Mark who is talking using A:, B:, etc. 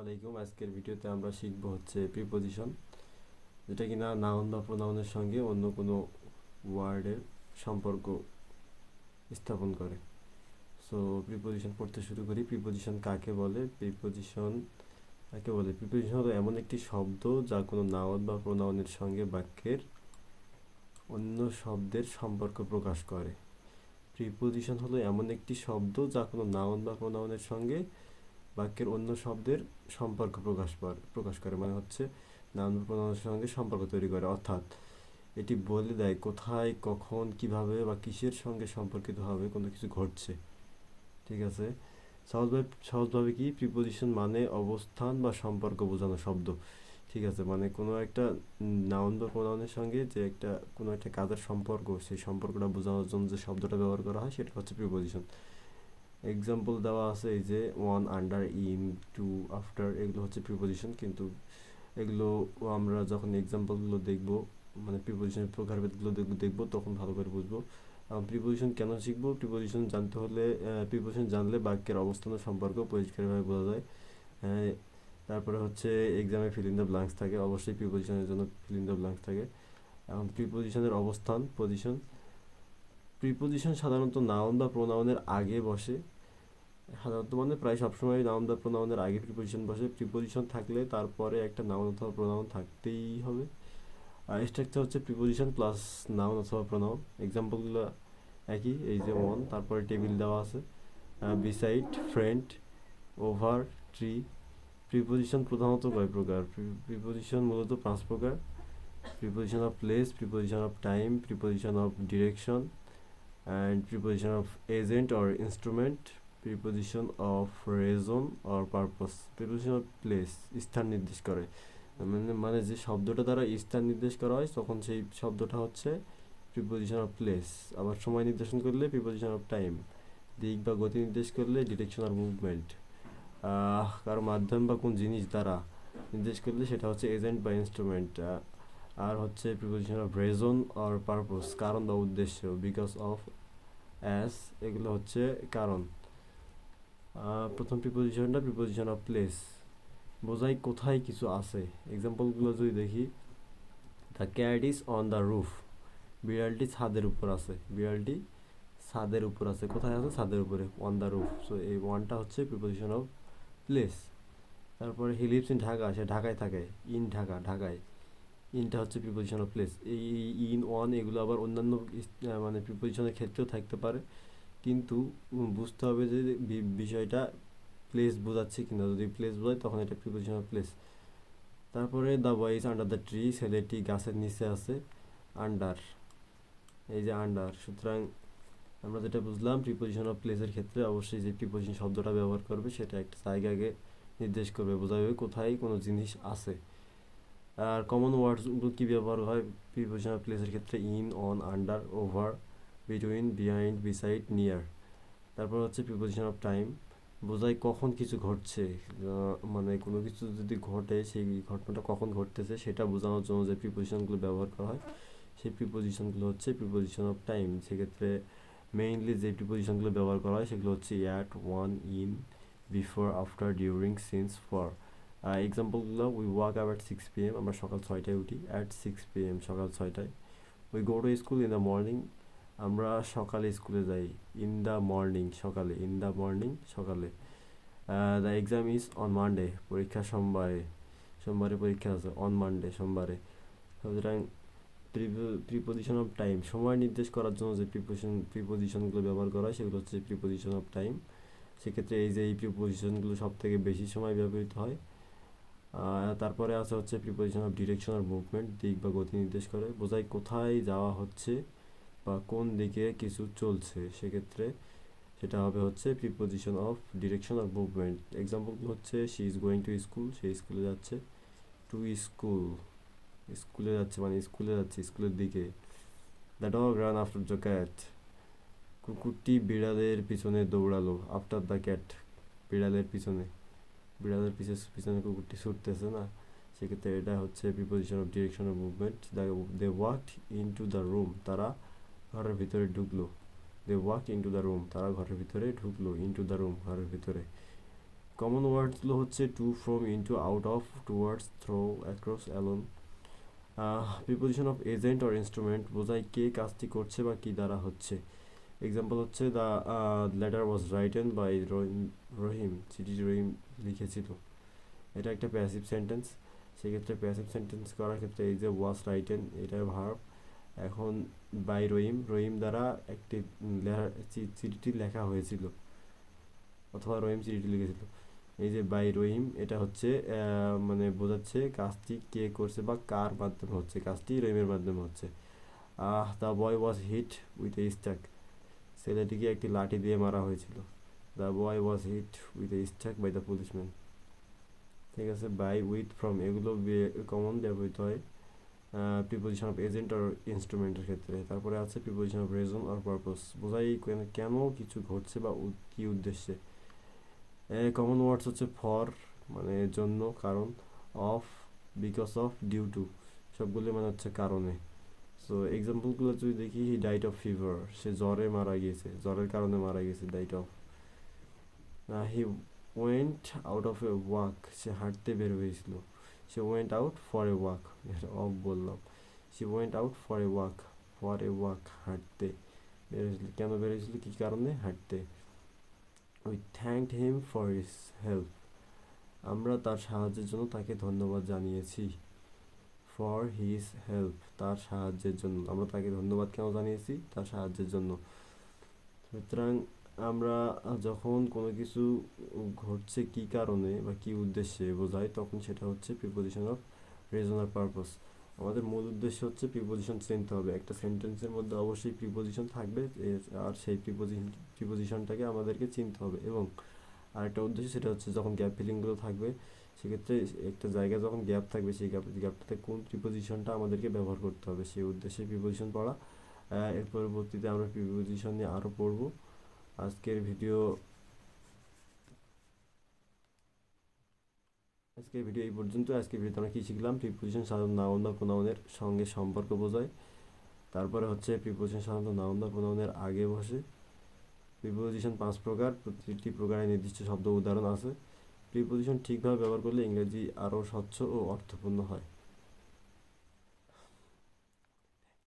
A: আলাইকুম। আজকের ভিডিওতে আমরা শিখব হচ্ছে প্রিপোজিশন, যেটা কিনা নাউন বা প্রোনাউনের সঙ্গে অন্য কোনো ওয়ার্ডের সম্পর্ক স্থাপন করে। সো প্রিপোজিশন পড়তে শুরু করি। প্রিপোজিশন কাকে বলে? প্রিপোজিশন হলো এমন একটি শব্দ যা কোনো নাউন বা প্রোনাউনের সঙ্গে বাক্যের অন্য শব্দের সম্পর্ক প্রকাশ করে। প্রিপোজিশন হলো এমন একটি শব্দ যা কোনো নাউন বা প্রোনাউনের সঙ্গে বাক্যের অন্য শব্দের সম্পর্ক প্রকাশ করে মানে হচ্ছে নাউন বা প্রোনাউনের সঙ্গে সম্পর্ক তৈরি করে, অর্থাৎ এটি বলে দেয় কোথায়, কখন, কিভাবে বা কিসের সঙ্গে সম্পর্কিত হবে কোনো কিছু ঘটছে। ঠিক আছে, সহজভাবে কি প্রিপোজিশন মানে অবস্থান বা সম্পর্ক বোঝানো শব্দ। ঠিক আছে, মানে কোনো একটা নাউন বা প্রোনাউনের সঙ্গে যে কোনো একটা কাজের সম্পর্ক, সেই সম্পর্কটা বোঝানোর জন্য যে শব্দটা ব্যবহার করা হয় সেটা হচ্ছে প্রিপোজিশন। এক্সাম্পল দেওয়া আছে, এই যে on, under, in, to, after, এগুলো হচ্ছে প্রিপোজিশন। কিন্তু এগুলো আমরা যখন এক্সাম্পলগুলো দেখব, মানে প্রিপোজিশনের প্রকারভেদগুলো দেখব, তখন ভালো করে বুঝবো। প্রিপোজিশন কেন শিখবো? প্রিপোজিশন জানলে বাক্যের অবস্থান ও সম্পর্ক পরিষ্কারভাবে বোঝা যায়। তারপরে হচ্ছে এক্সামে ফিল ইন দ্য ব্ল্যাঙ্কস থাকে, অবশ্যই প্রিপোজিশনের জন্য ফিল ইন দ্য ব্ল্যাঙ্কস থাকে। এখন প্রিপোজিশনের অবস্থান, প্রিপোজিশন সাধারণত নাউন বা প্রোনাউনের আগে বসে। সাধারণত মানে প্রায় সবসময় নাউন বা প্রোনাউনের আগে প্রিপোজিশন বসে। প্রিপোজিশন থাকলে তারপরে একটা নাউন অথবা প্রোনাউন থাকতেই হবে। আর স্ট্রাকচার হচ্ছে প্রিপোজিশন প্লাস নাউন অথবা প্রোনাউন। এক্সাম্পলগুলো একই, এই যে ওয়ান, তারপরে টেবিল দেওয়া আছে, beside, friend, over, tree. Preposition প্রধানত কয় প্রকার? প্রিপোজিশন মূলত 5 প্রকার: preposition of place, preposition of time, preposition of direction, and preposition of agent or instrument, preposition of Rezon or purpose. Preposition of place স্থান নির্দেশ করে, মানে যে শব্দটা দ্বারা স্থান নির্দেশ করা হয় তখন সেই শব্দটা হচ্ছে প্রিপোজিশন অফ প্লেস। আবার সময় নির্দেশন করলে প্রিপোজিশন অফ টাইম, দিক বা গতি নির্দেশ করলে ডিরেকশন আর মুভমেন্ট, কারো মাধ্যম বা কোন জিনিস দ্বারা নির্দেশ করলে সেটা হচ্ছে এজেন্ট বা ইনস্ট্রুমেন্ট। আর হচ্ছে preposition of Rezon or purpose, কারণ বা উদ্দেশ্য, বিকজ অফ, অ্যাজ, এগুলো হচ্ছে কারণ। প্রথম প্রিপোজিশন অফ প্লেস বোঝায় কোথায় কিছু আছে। এক্সাম্পলগুলো যদি দেখি, the cat is on the roof, বিড়ালটি ছাদের উপর আছে। বিড়ালটি ছাদের উপর আছে, কোথায় আছে? ছাদের উপরে, অন দ্য রুফ। সো এই ওয়ানটা হচ্ছে প্রিপোজিশন অফ প্লেস। তারপরে হি লিভস ইন ঢাকা, সে ঢাকায় থাকে। ইন ঢাকা, ঢাকায়, ইনটা হচ্ছে প্রিপোজিশন অফ প্লেস। এই ইন, ওয়ান এগুলো আবার অন্যান্য মানে প্রিপোজিশনের ক্ষেত্রেও থাকতে পারে, কিন্তু বুঝতে হবে যে বিষয়টা প্লেস বোঝাচ্ছে কিনা। যদি প্লেস বোঝায় তখন এটা প্রিপোজিশন অফ প্লেস। তারপরে the boy is under the tree, ছেলেটি গাছের নিচে আছে। আন্ডার, এই যে আন্ডার। সুতরাং আমরা যেটা বুঝলাম, প্রিপোজিশন অফ প্লেসের ক্ষেত্রে অবশ্যই যে প্রিপোজিশন শব্দটা ব্যবহার করবে সেটা একটা জায়গাকে নির্দেশ করবে, বোঝাবে কোথায় কোনো জিনিস আছে। আর কমন ওয়ার্ডসগুলো কী ব্যবহার হয় প্রিপোজিশন অফ প্লেসের ক্ষেত্রে? In, on, under, over, between, behind, beside, near. তারপর হচ্ছে প্রিপোজিশন অফ টাইম, বোঝায় কখন কিছু ঘটছে, মানে কোনো কিছু যদি ঘটে সেই ঘটনাটা কখন ঘটতেছে সেটা বোঝানোর জন্য যে প্রিপোজিশনগুলো ব্যবহার করা হয় সেই প্রিপোজিশনগুলো হচ্ছে প্রিপোজিশন অফ টাইম। সেক্ষেত্রে মেইনলি যে প্রিপোজিশনগুলো ব্যবহার করা হয় সেগুলো হচ্ছে at, on, in, before, after, during, since, for. এক্সাম্পলগুলো: we wake up at 6 PM, আমরা সকাল 6টায় উঠি। অ্যাট 6 PM, সকাল 6টায়। We go to school in the morning, আমরা সকালে স্কুলে যাই। ইন দ্য মর্নিং, সকালে। ইন দ্য মর্নিং, সকালে। The exam is on Monday, পরীক্ষা সোমবারে। সোমবারে পরীক্ষা আছে। অন মানডে, সোমবারে। সুতরাং প্রিপোজিশন অফ টাইম, সময় নির্দেশ করার জন্য যে প্রিপোজিশনগুলো ব্যবহার করা হয় সেগুলো হচ্ছে প্রিপোজিশন অফ টাইম। সেক্ষেত্রে এই যে এই প্রিপোজিশনগুলো সব থেকে বেশি সময় ব্যবহৃত হয়। তারপরে আছে হচ্ছে প্রিপোজিশন অফ ডিরেকশন আর মুভমেন্ট, দিক বা গতি নির্দেশ করে, বোঝায় কোথায় যাওয়া হচ্ছে বা কোন দিকে কিছু চলছে। সেক্ষেত্রে সেটা হবে হচ্ছে প্রিপোজিশন অফ ডিরেকশন আর মুভমেন্ট। এক্সাম্পলগুলো হচ্ছে she is going to school, সে স্কুলে যাচ্ছে। টু স্কুল, স্কুলে যাচ্ছে মানে স্কুলে যাচ্ছে, স্কুলের দিকে। The dog run after the cat, কুকুরটি বিড়ালের পিছনে দৌড়ালো। আফটার দ্য ক্যাট, বিড়ালের পিছনে, বিড়ালের পিছনে কুকুরটি ছুটতেছে না। সেক্ষেত্রে এটা হচ্ছে preposition of direction of movement. They walked into the room, তারা ঘরের ভিতরে ঢুকলো। They walk into the room, তারা ঘরের ভিতরে ঢুকলো। ইনটু দ্য রুম, ঘরের ভিতরে। কমন ওয়ার্ডসগুলো হচ্ছে to, from, into, out of, towards, through, across, along. Preposition of agent or instrument বোঝায় কে কাজটি করছে বা কি দ্বারা হচ্ছে। এক্সাম্পল হচ্ছে the letter was written by Rahim, চিঠি রহিম লিখেছিল। এটা একটা প্যাসিভ সেন্টেন্স। সেক্ষেত্রে প্যাসিভ সেন্টেন্স করার ক্ষেত্রে এই যে ওয়াজ রাইটেন এটা ভার্ব। এখন বাই রহিম, রহিম দ্বারা একটি চিঠিটি লেখা হয়েছিল, অথবা রহিম চিঠিটি লিখেছিল। এই যে বাই রহিম এটা হচ্ছে মানে বোঝাচ্ছে কাজটি কে করছে বা কার মাধ্যমে হচ্ছে, কাজটি রহিমের মাধ্যমে হচ্ছে। The boy was hit with a stick, ছেলেটিকে একটি লাঠি দিয়ে মারা হয়েছিল। The boy was hit with a stick by the policeman. ঠিক আছে, বাই, উইথ, ফ্রম এগুলো কমন ব্যবহৃত হয় প্রিপোজিশন অফ এজেন্ট আর ইনস্ট্রুমেন্টের ক্ষেত্রে। তারপরে আছে প্রিপোজিশন অফ রিজন আর পারপোজ, বোঝাই কেন কিছু ঘটছে বা কি উদ্দেশ্যে। কমন ওয়ার্ডস হচ্ছে ফর মানে জন্য, কারণ, of, because of, due to, সবগুলো মানে হচ্ছে কারণে। সো এক্সাম্পলগুলো যদি দেখি, হি ডাইট অফ ফিভার, সে জ্বরে মারা গিয়েছে, জ্বরের কারণে মারা গেছে, died of. He went out of a walk, সে হাঁটতে বের হয়েছিল। সে went out for a walk, of বললাম। সে went out for a walk, for a walk হাঁটতে বের হয়েছিল। কেন বের হয়েছিল, কী কারণে, হাঁটতে। We thanked him for his help, আমরা তার সাহায্যের জন্য তাকে ধন্যবাদ জানিয়েছি। ফর হিজ হেল্প, তার সাহায্যের জন্য, আমরা তাকে ধন্যবাদ কেন জানিয়েছি, তার সাহায্যের জন্য। সুতরাং আমরা যখন কোনো কিছু ঘটছে কী কারণে বা কী উদ্দেশ্যে বোঝাই, তখন সেটা হচ্ছে প্রিপোজিশন অফ রিজন আর পারপোজ। আমাদের মূল উদ্দেশ্য হচ্ছে প্রিপোজিশন চিনতে হবে। একটা সেন্টেন্সের মধ্যে অবশ্যই প্রিপোজিশন থাকবে, আর সেই প্রিপোজিশনটাকে আমাদেরকে চিনতে হবে। এবং আরেকটা উদ্দেশ্য সেটা হচ্ছে যখন গ্যাপ ফিলিংগুলো থাকবে, সেক্ষেত্রে একটা জায়গায় যখন গ্যাপ থাকবে, সেই গ্যাপটাতে কোন প্রিপোজিশনটা আমাদেরকে ব্যবহার করতে হবে, সেই উদ্দেশ্যে প্রিপোজিশন পড়া। এর পরবর্তীতে আমরা প্রিপোজিশন নিয়ে আরও পড়ব। আজকের ভিডিও এই পর্যন্ত। আজকের ভিডিওতে আমরা কী শিখলাম, প্রিপোজিশন সাধারণত নাউন বা প্রোনাউনের সঙ্গে সম্পর্ক বোঝায়। তারপরে হচ্ছে প্রিপোজিশন সাধারণত নাউন বা প্রোনাউনের আগে বসে। প্রিপোজিশন 5 প্রকার, প্রতিটি প্রকারের নির্দিষ্ট শব্দ উদাহরণ আছে। প্রিপোজিশন ঠিকভাবে ব্যবহার করলে ইংরেজি আরও স্বচ্ছ ও অর্থপূর্ণ হয়।